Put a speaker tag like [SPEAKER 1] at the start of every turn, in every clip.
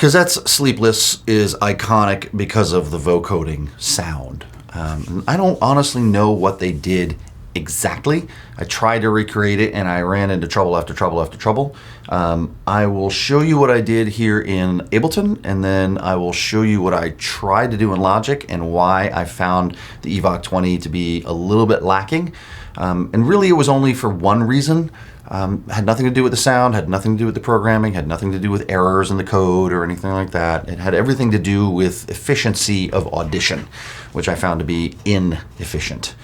[SPEAKER 1] Caszette's Sleepless is iconic because of the vocoding sound. I don't honestly know what they did exactly. I tried to recreate it and I ran into trouble after trouble after trouble. I will show you what I did here in Ableton, and then I will show you what I tried to do in Logic and why I found the Evoc 20 to be a little bit lacking. And really it was only for one reason. Had nothing to do with the sound, had nothing to do with the programming, had nothing to do with errors in the code or anything like that. It had everything to do with efficiency of audition, which I found to be inefficient.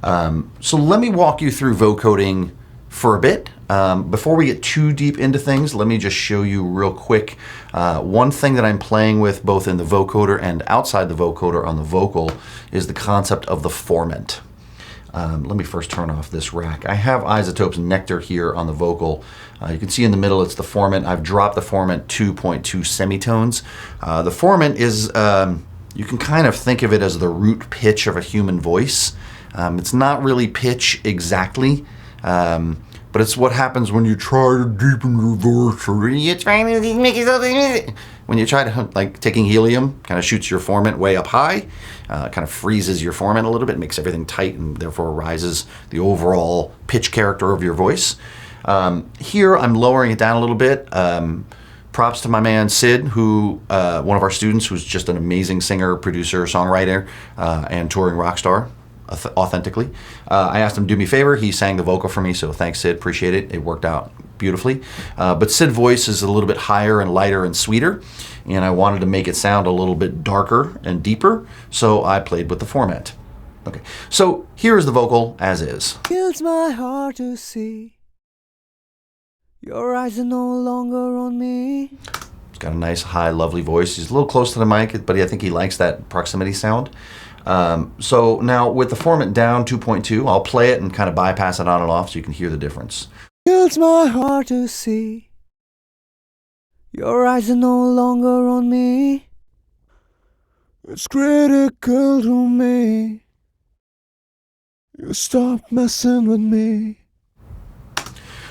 [SPEAKER 1] So let me walk you through vocoding for a bit. Before we get too deep into things, let me just show you real quick one thing that I'm playing with both in the vocoder and outside the vocoder on the vocal is the concept of the formant. Let me first turn off this rack. I have Isotope's Nectar here on the vocal. You can see in the middle it's the formant. I've dropped the formant 2.2 semitones. The formant is, you can kind of think of it as the root pitch of a human voice. It's not really pitch exactly, but it's what happens when you try to deepen your voice, or when you're trying to make yourself, when you try to, like taking helium, kind of shoots your formant way up high, kind of freezes your formant a little bit, makes everything tight, and therefore rises the overall pitch character of your voice. Here I'm lowering it down a little bit. Props to my man Sid, who one of our students, who's just an amazing singer, producer, songwriter, and touring rock star. Authentically. I asked him to do me a favor. He sang the vocal for me, so thanks, Sid. Appreciate it. It worked out beautifully. But Sid's voice is a little bit higher and lighter and sweeter, and I wanted to make it sound a little bit darker and deeper, so I played with the formant. Okay, so here is the vocal as is.
[SPEAKER 2] Kills my heart to see your eyes are no longer on me.
[SPEAKER 1] He's got a nice, high, lovely voice. He's a little close to the mic, but I think he likes that proximity sound. So now with the formant down 2.2, I'll play it and kind of bypass it on and off so you can hear the difference.
[SPEAKER 2] Kills my heart to see your eyes are no longer on me. It's critical to me. You stop messing with me.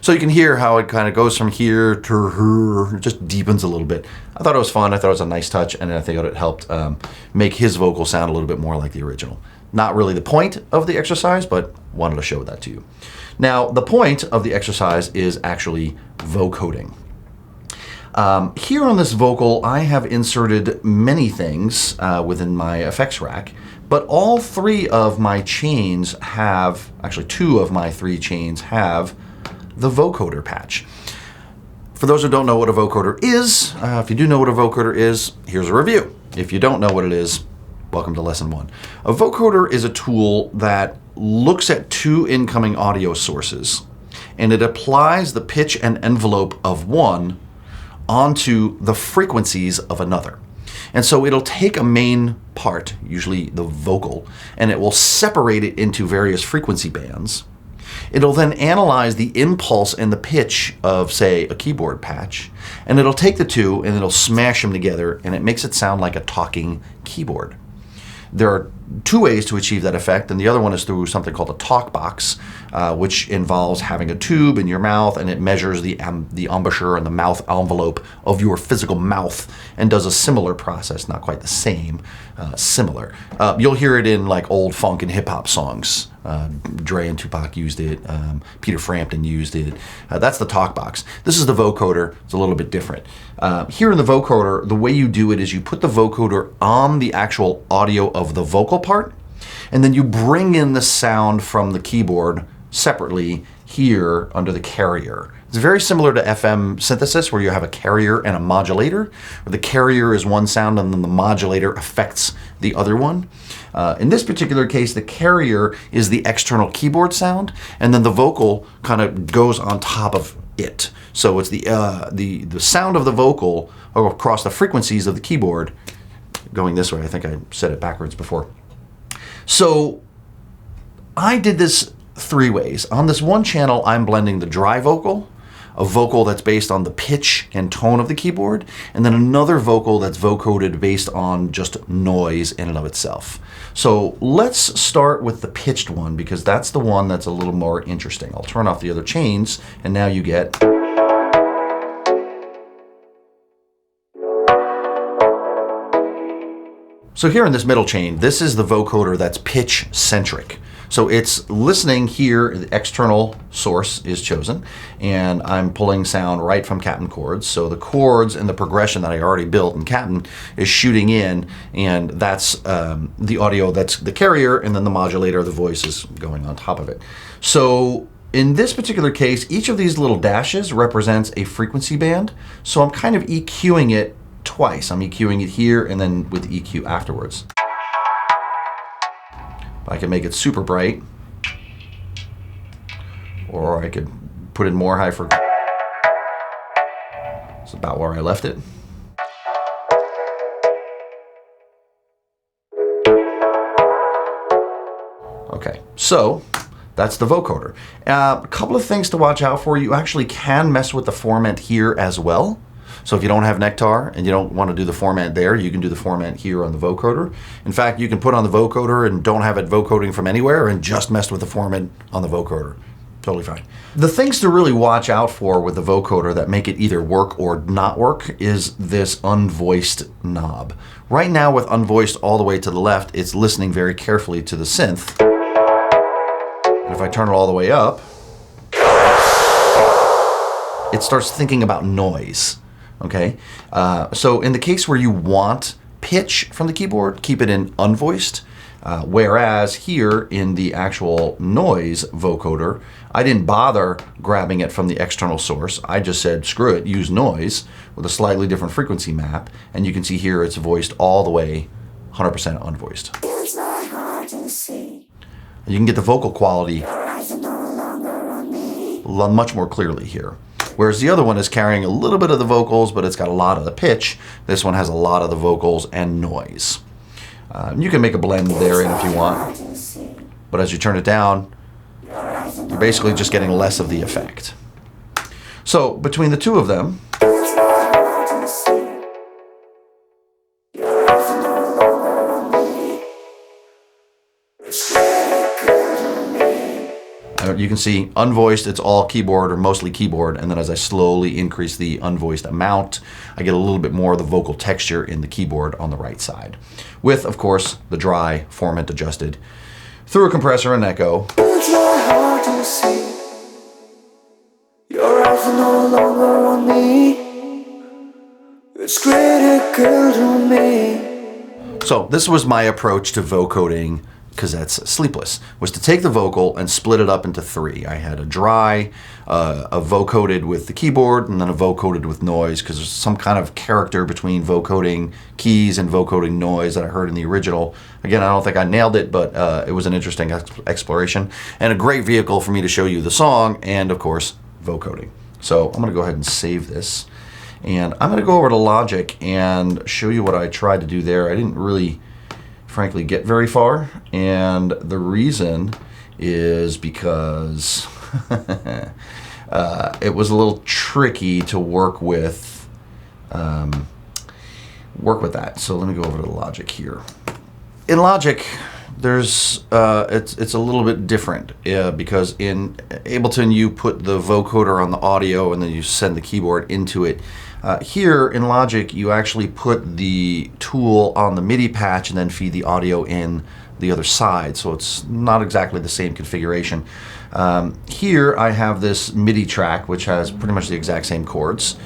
[SPEAKER 1] So you can hear how it kind of goes from here to here, it just deepens a little bit. I thought it was fun, I thought it was a nice touch, and I think it helped make his vocal sound a little bit more like the original. Not really the point of the exercise, but wanted to show that to you. Now, the point of the exercise is actually vocoding. Here on this vocal, I have inserted many things within my effects rack, but all three of my chains have, actually two of my three chains have the vocoder patch. For those who don't know what a vocoder is, if you do know what a vocoder is, here's a review. If you don't know what it is, welcome to lesson 1. A vocoder is a tool that looks at two incoming audio sources, and it applies the pitch and envelope of one onto the frequencies of another. And so it'll take a main part, usually the vocal, and it will separate it into various frequency bands. It'll then analyze the impulse and the pitch of, say, a keyboard patch, and it'll take the two and it'll smash them together, and it makes it sound like a talking keyboard. There are two ways to achieve that effect, and the other one is through something called a talk box, which involves having a tube in your mouth, and it measures the embouchure and the mouth envelope of your physical mouth and does a similar process, not quite the same, similar. You'll hear it in like old funk and hip hop songs. Dre and Tupac used it, Peter Frampton used it. That's the talk box. This is the vocoder. It's a little bit different. Here in the vocoder, the way you do it is you put the vocoder on the actual audio of the vocal part, and then you bring in the sound from the keyboard separately here under the carrier. It's very similar to FM synthesis, where you have a carrier and a modulator, where the carrier is one sound and then the modulator affects the other one. In this particular case, the carrier is the external keyboard sound, and then the vocal kind of goes on top of it. So it's the sound of the vocal across the frequencies of the keyboard going this way. I think I said it backwards before. So I did this three ways. On this one channel, I'm blending the dry vocal, a vocal that's based on the pitch and tone of the keyboard, and then another vocal that's vocoded based on just noise in and of itself. So let's start with the pitched one, because that's the one that's a little more interesting. I'll turn off the other chains, and now you get... So here in this middle chain, this is the vocoder that's pitch centric. So it's listening here, the external source is chosen, and I'm pulling sound right from Captain Chords. So the chords and the progression that I already built in Captain is shooting in, and that's the audio that's the carrier, and then the modulator, the voice, is going on top of it. So in this particular case, each of these little dashes represents a frequency band. So I'm kind of EQing it twice. I'm EQing it here and then with EQ afterwards. I can make it super bright, or I could put in more high frequency. It's about where I left it. Okay, so that's the vocoder. A couple of things to watch out for. You actually can mess with the formant here as well. So if you don't have Nectar and you don't want to do the formant there, you can do the formant here on the vocoder. In fact, you can put on the vocoder and don't have it vocoding from anywhere and just mess with the formant on the vocoder. Totally fine. The things to really watch out for with the vocoder that make it either work or not work is this unvoiced knob. Right now with unvoiced all the way to the left, it's listening very carefully to the synth. And if I turn it all the way up, it starts thinking about noise. Okay, so in the case where you want pitch from the keyboard, keep it in unvoiced. Whereas here in the actual noise vocoder, I didn't bother grabbing it from the external source. I just said, screw it, use noise with a slightly different frequency map. And you can see here it's voiced all the way 100% unvoiced. It's not hard to see. You can get the vocal quality much more clearly here. Whereas the other one is carrying a little bit of the vocals, but it's got a lot of the pitch. This one has a lot of the vocals and noise. You can make a blend there in if you want. But as you turn it down, you're basically just getting less of the effect. So between the two of them, you can see unvoiced, it's all keyboard or mostly keyboard, and then as I slowly increase the unvoiced amount, I get a little bit more of the vocal texture in the keyboard on the right side. With, of course, the dry formant adjusted through a compressor and echo. It's not hard to see. Your eyes are no longer on me. It's critical to me. So this was my approach to vocoding Cassette's Sleepless, was to take the vocal and split it up into three. I had a dry, a vocoded with the keyboard, and then a vocoded with noise, because there's some kind of character between vocoding keys and vocoding noise that I heard in the original. Again, I don't think I nailed it, but it was an interesting exploration, and a great vehicle for me to show you the song, and of course, vocoding. So I'm going to go ahead and save this, and I'm going to go over to Logic and show you what I tried to do there. I didn't really frankly get very far, and the reason is because it was a little tricky to work with that. So let me go over to Logic here. In Logic, there's it's a little bit different because in Ableton you put the vocoder on the audio and then you send the keyboard into it. Here in Logic, you actually put the tool on the MIDI patch and then feed the audio in the other side, so it's not exactly the same configuration. Here I have this MIDI track which has pretty much the exact same chords,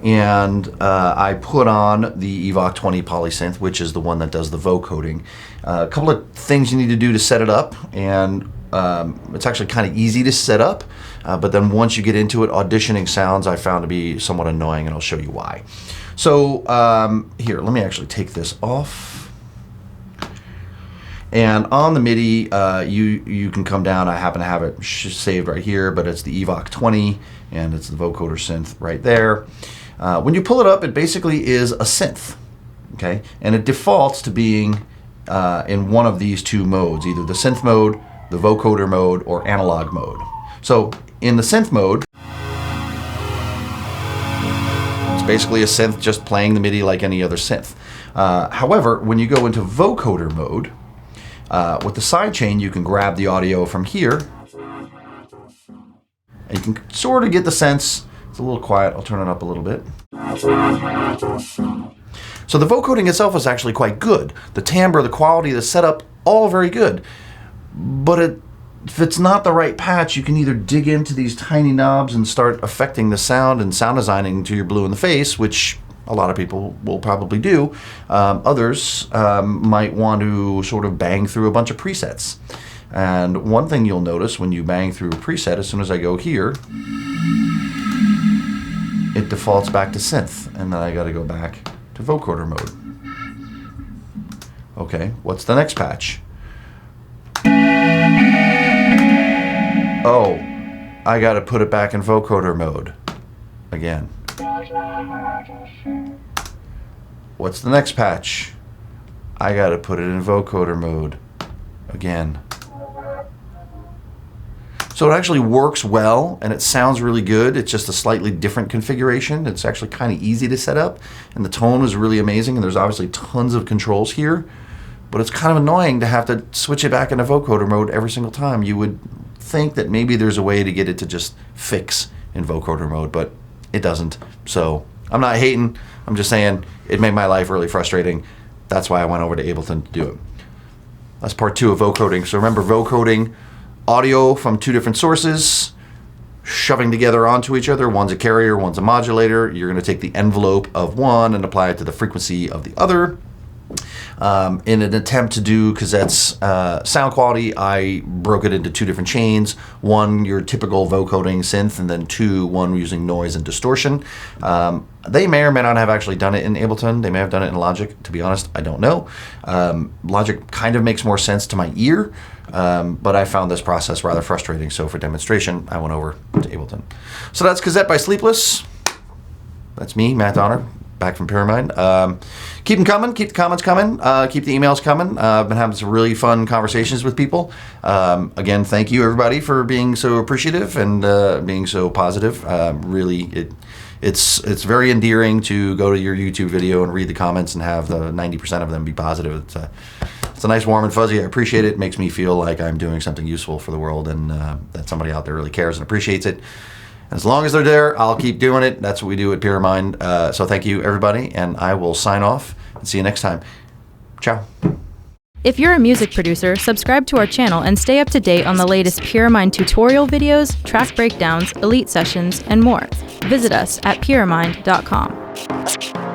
[SPEAKER 1] and I put on the Evoc 20 polysynth, which is the one that does the vocoding. A couple of things you need to do to set it up, and it's actually kind of easy to set up, but then once you get into it, auditioning sounds I found to be somewhat annoying, and I'll show you why. So here, let me actually take this off. And on the MIDI, you can come down. I happen to have it saved right here, but it's the Evoc 20, and it's the vocoder synth right there. When you pull it up, it basically is a synth, okay? And it defaults to being in one of these two modes, either the synth mode, the vocoder mode, or analog mode. So in the synth mode, it's basically a synth just playing the MIDI like any other synth. However, when you go into vocoder mode, with the sidechain, you can grab the audio from here, and you can sort of get the sense. It's a little quiet. I'll turn it up a little bit. So the vocoding itself is actually quite good. The timbre, the quality, the setup, all very good. But if it's not the right patch, you can either dig into these tiny knobs and start affecting the sound and sound designing to your blue in the face, which a lot of people will probably do. Others might want to sort of bang through a bunch of presets. And one thing you'll notice when you bang through a preset, as soon as I go here, it defaults back to synth, and then I got to go back to vocoder mode. Okay, what's the next patch? Oh, I got to put it back in vocoder mode again. What's the next patch? I got to put it in vocoder mode again. So it actually works well, and it sounds really good. It's just a slightly different configuration. It's actually kind of easy to set up, and the tone is really amazing, and there's obviously tons of controls here, but it's kind of annoying to have to switch it back into vocoder mode every single time. You would think that maybe there's a way to get it to just fix in vocoder mode, but it doesn't. So I'm not hating. I'm just saying it made my life really frustrating. That's why I went over to Ableton to do it. That's part 2 of vocoding. So remember, vocoding, audio from 2 different sources, shoving together onto each other. One's a carrier, one's a modulator. You're going to take the envelope of one and apply it to the frequency of the other. In an attempt to do Cazzette's sound quality, I broke it into 2 different chains. One, your typical vocoding synth, and then 2, one using noise and distortion. They may or may not have actually done it in Ableton. They may have done it in Logic. To be honest, I don't know. Logic kind of makes more sense to my ear, but I found this process rather frustrating. So for demonstration, I went over to Ableton. So that's Cazzette by Sleepless. That's me, Matt Donner, back from Pyramind. Keep them coming. Keep the comments coming. Keep the emails coming. I've been having some really fun conversations with people. Again, thank you everybody for being so appreciative and being so positive. Really, it's very endearing to go to your YouTube video and read the comments and have the 90% of them be positive. It's a nice warm and fuzzy. I appreciate it. It makes me feel like I'm doing something useful for the world, and that somebody out there really cares and appreciates it. As long as they're there, I'll keep doing it. That's what we do at Pyramind. So thank you, everybody, and I will sign off and see you next time. Ciao.
[SPEAKER 3] If you're a music producer, subscribe to our channel and stay up to date on the latest Pyramind tutorial videos, track breakdowns, elite sessions, and more. Visit us at pyramind.com.